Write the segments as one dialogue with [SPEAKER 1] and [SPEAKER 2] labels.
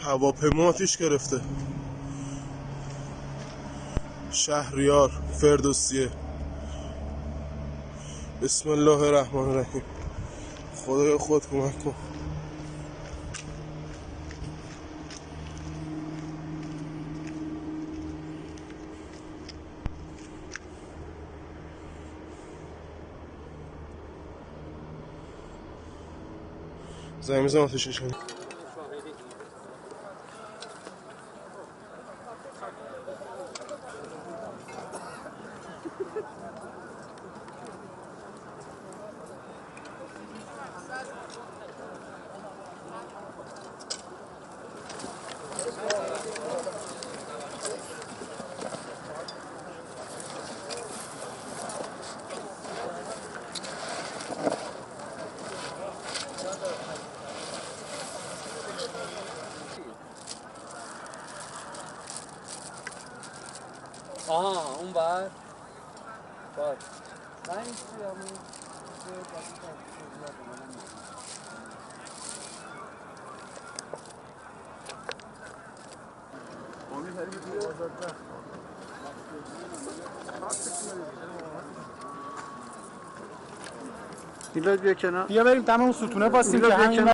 [SPEAKER 1] هواپیما آتیش گرفته. شهریار فردوسیه. بسم الله الرحمن الرحیم. خدای خود کمک کن. زنگ میزنم آتیشش کنم.
[SPEAKER 2] آها اون بر باش من این چیزی
[SPEAKER 3] میلاد بیا کنار.
[SPEAKER 4] بیا بریم تمام ستونه واسیم که همین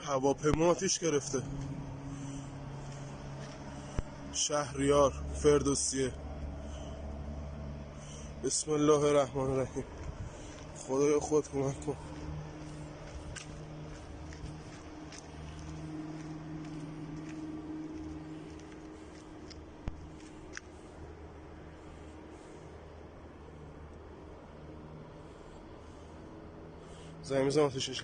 [SPEAKER 1] هواپیما آتیش گرفته. شهریار فردوسیه. بسم الله الرحمن الرحیم. خدای خود کمک کن. زنگ میزنم آتیشش